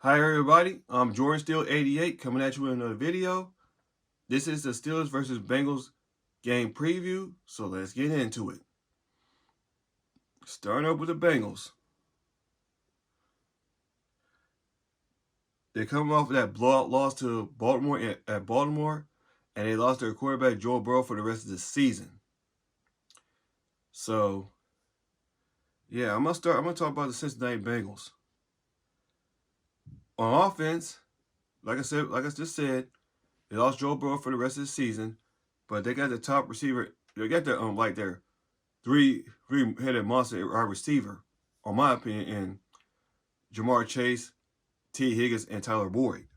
Hi everybody, I'm Jordan Steele 88 coming at you with another video. This is the Steelers versus Bengals game preview, so let's get into it. Starting up with the Bengals. They're coming off of that blowout loss to Baltimore at Baltimore, and they lost their quarterback Joe Burrow for the rest of the season. So, yeah, I'm gonna talk about the Cincinnati Bengals. On offense, like I just said, they lost Joe Burrow for the rest of the season, but they got the top receiver. They got their three-headed monster receiver, in my opinion, in Jamar Chase, T. Higgins, and Tyler Boyd.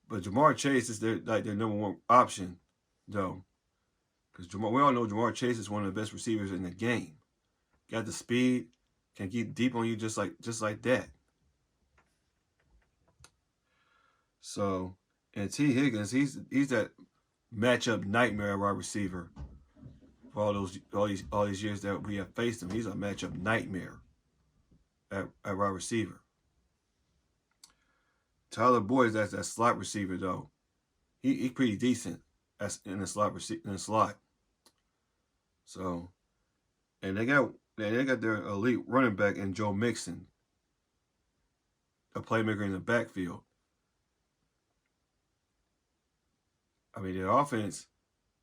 But Jamar Chase is their number one option, though, because we all know Jamar Chase is one of the best receivers in the game. Got the speed, can get deep on you just like that. So, and T. Higgins, he's that matchup nightmare wide receiver. For all these years that we have faced him, he's a matchup nightmare at wide receiver. Tyler Boyd, that's that slot receiver though. He's pretty decent in the slot. So, and they got their elite running back in Joe Mixon, a playmaker in the backfield. I mean, their offense,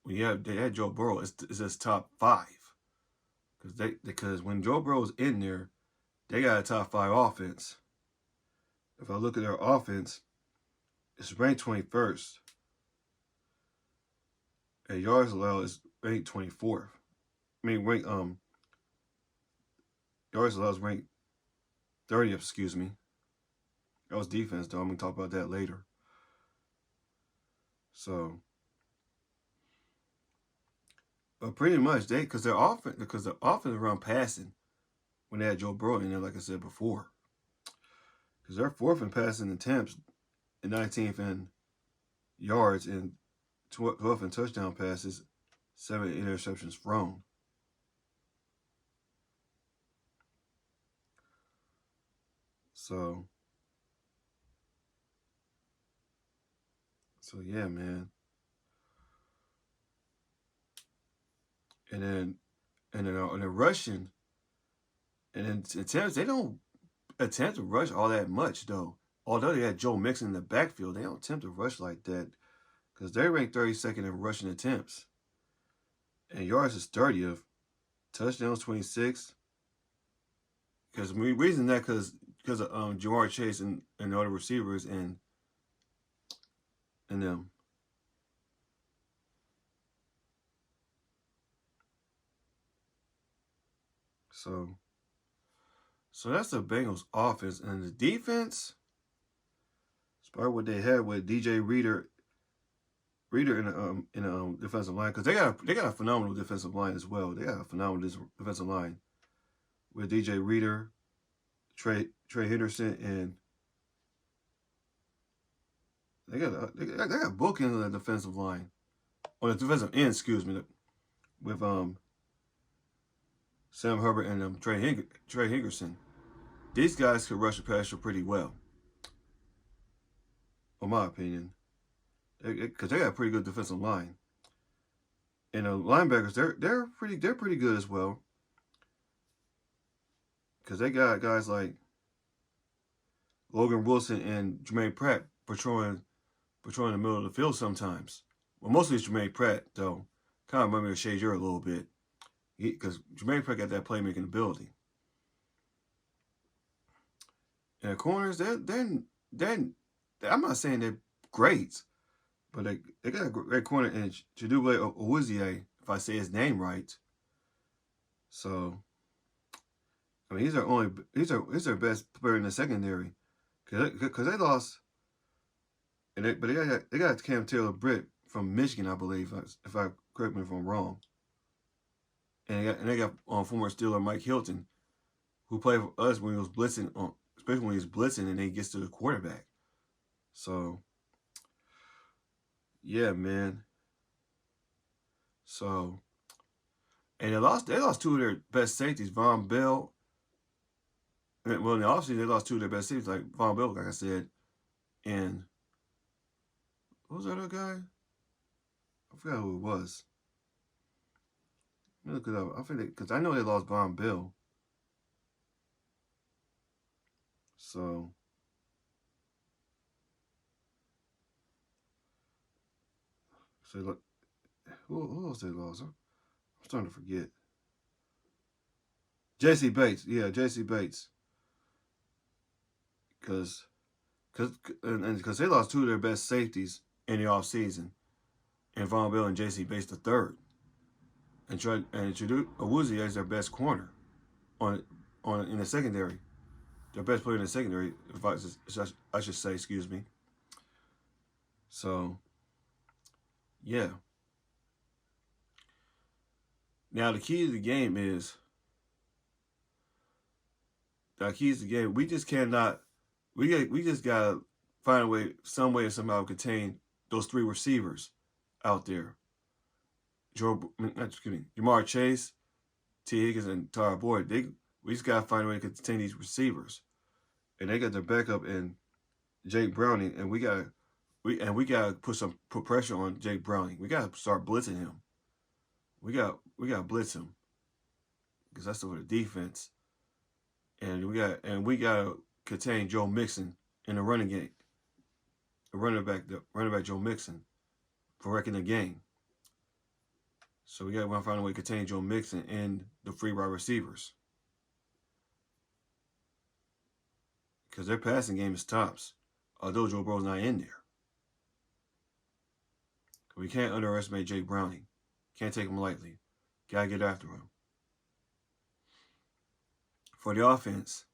when they had Joe Burrow, it's just top 5. Because when Joe Burrow's in there, they got a top 5 offense. If I look at their offense, it's ranked 21st. And yards allowed is ranked 24th. I mean, yards allowed is ranked 30th, excuse me. That was defense, though. I'm going to talk about that later. So, but pretty much because the offense around passing when they had Joe Burrow in there, like I said before, because they're 4th in passing attempts and 19th in yards and 12th in touchdown passes, 7 interceptions thrown. So yeah, man. And then rushing, and then attempts, they don't attempt to rush all that much though. Although they had Joe Mixon in the backfield, they don't attempt to rush like that because they ranked 32nd in rushing attempts. And yards is 30th, touchdowns 26. Because the reason that because of Jamar Chase and the other receivers and them. So that's the Bengals offense. And the defense, it's probably what they had with DJ Reader in the defensive line, because they got a phenomenal defensive line as well. They got a phenomenal defensive line with DJ Reader, Trey Henderson, and they got bookends on the defensive line, on the defensive end, excuse me, with Sam Hubbard and Trey Henderson. These guys could rush the passer pretty well, in my opinion, because they got a pretty good defensive line. And the linebackers, they're pretty good as well, because they got guys like Logan Wilson and Jermaine Pratt patrolling the middle of the field sometimes. Well, mostly it's Jermaine Pratt though. Kind of remember Shazier a little bit, because Jermaine Pratt got that playmaking ability. And the corners, they're I'm not saying they're great, but they got a great corner in Chidobe Awuzie, if I say his name right. So, I mean, he's their best player in the secondary, because they lost, but they got Cam Taylor-Britt from Michigan, I believe, if I correct me if I'm wrong. And they got former Steeler Mike Hilton, who played for us when he was blitzing, especially when he's blitzing and then he gets to the quarterback. So, yeah, man. So, and they lost 2 of their best safeties, Von Bell well, in the offseason, they lost two of their best safeties, like Von Bell, like I said. And what was that other guy? I forgot who it was. Let me look it up. I think because I know they lost Von Bell. So look, who else they lost? I'm starting to forget. J.C. Bates, yeah, J.C. Bates, because they lost two of their best safeties in the offseason, and Von Bell and J.C. Bates the third, and Chidobe Awuzie is their best corner in the secondary, their best player in the secondary. If I should say, excuse me. So, yeah. Now the key to the game is we just cannot. We just gotta find a way, some way, or somehow contain those three receivers out there. Jamar Chase, T. Higgins, and Tyler Boyd. We just gotta find a way to contain these receivers, and they got their backup in Jake Browning, and we gotta put pressure on Jake Browning. We gotta start blitzing him. We gotta blitz him because that's over the defense, and we gotta contain Joe Mixon in the running game. The running back Joe Mixon for wrecking the game. So we gotta find a way to contain Joe Mixon and the free wide receivers, because their passing game is tops, although Joe Burrow's not in there. We can't underestimate Jake Browning. Can't take him lightly. Gotta get after him. For the offense,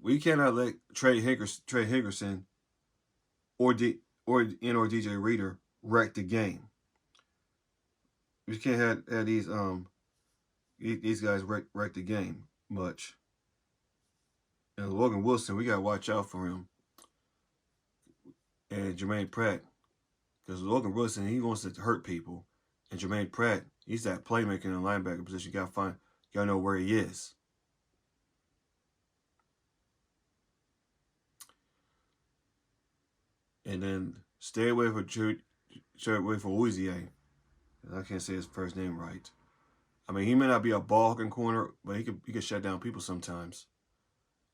we cannot let Trey Hickerson or DJ Reader wreck the game. We can't have these guys wreck the game much. And Logan Wilson, we gotta watch out for him. And Jermaine Pratt, because Logan Wilson, he wants to hurt people, and Jermaine Pratt, he's that playmaker in the linebacker position. You gotta know where he is. And then stay away from Awuzie. I can't say his first name right. I mean, he may not be a ball-hawking corner, but he could shut down people sometimes.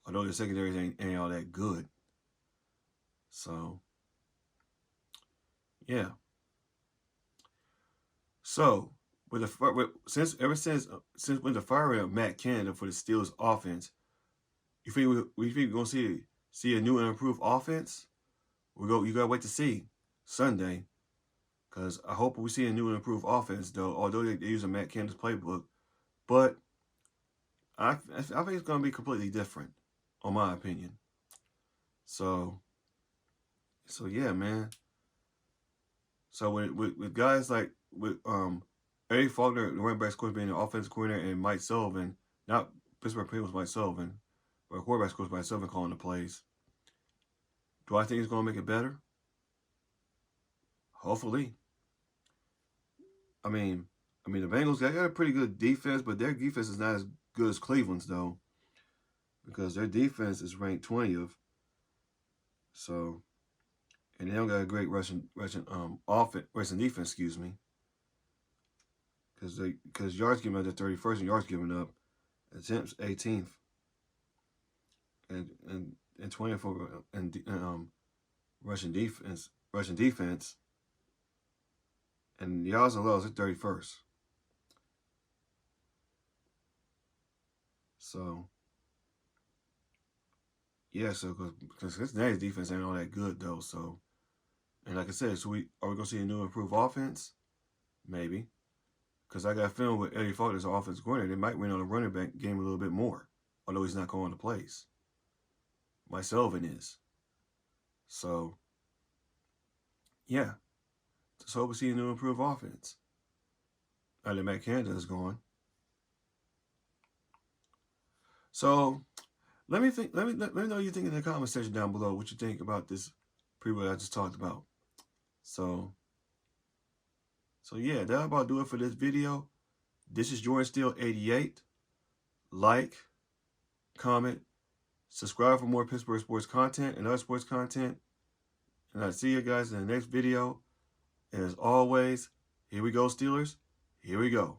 Although the secondary ain't all that good. So, yeah. So, since with the firing of Matt Canada for the Steelers offense, you think we're gonna see a new and improved offense? You gotta wait to see Sunday, because I hope we see a new and improved offense. Though, although they're using Matt Canada's playbook, but I think it's gonna be completely different, in my opinion. So yeah, man. So with guys like Eddie Faulkner, the running backs coach, being the offensive coordinator, and Mike Sullivan, not Pittsburgh Penguins Mike Sullivan, but quarterbacks coach Mike Sullivan calling the plays. Do I think it's going to make it better? Hopefully. I mean, the Bengals got a pretty good defense, but their defense is not as good as Cleveland's, though, because their defense is ranked 20th. So, and they don't got a great rushing defense, excuse me, because yards given up, they're 31st, and yards given up, attempts 18th, and 24th and rushing defense, and yards allowed at 31st. So, yeah, so because Cincinnati's defense ain't all that good, though. So, and like I said, are we gonna see a new improved offense? Maybe, because I got a feeling with Eddie Faulkner as an offensive coordinator, they might win on the running back game a little bit more, although he's not calling the plays. Mike Sullivan is. So, yeah, just hope we see a new improved offense. Now that Matt Canada is gone. So, let me know what you think in the comment section down below. What you think about this preview I just talked about. So yeah, that'll about do it for this video. This is Jordan Steele 88. Like, comment, subscribe for more Pittsburgh sports content and other sports content. And I'll see you guys in the next video. And as always, here we go, Steelers. Here we go.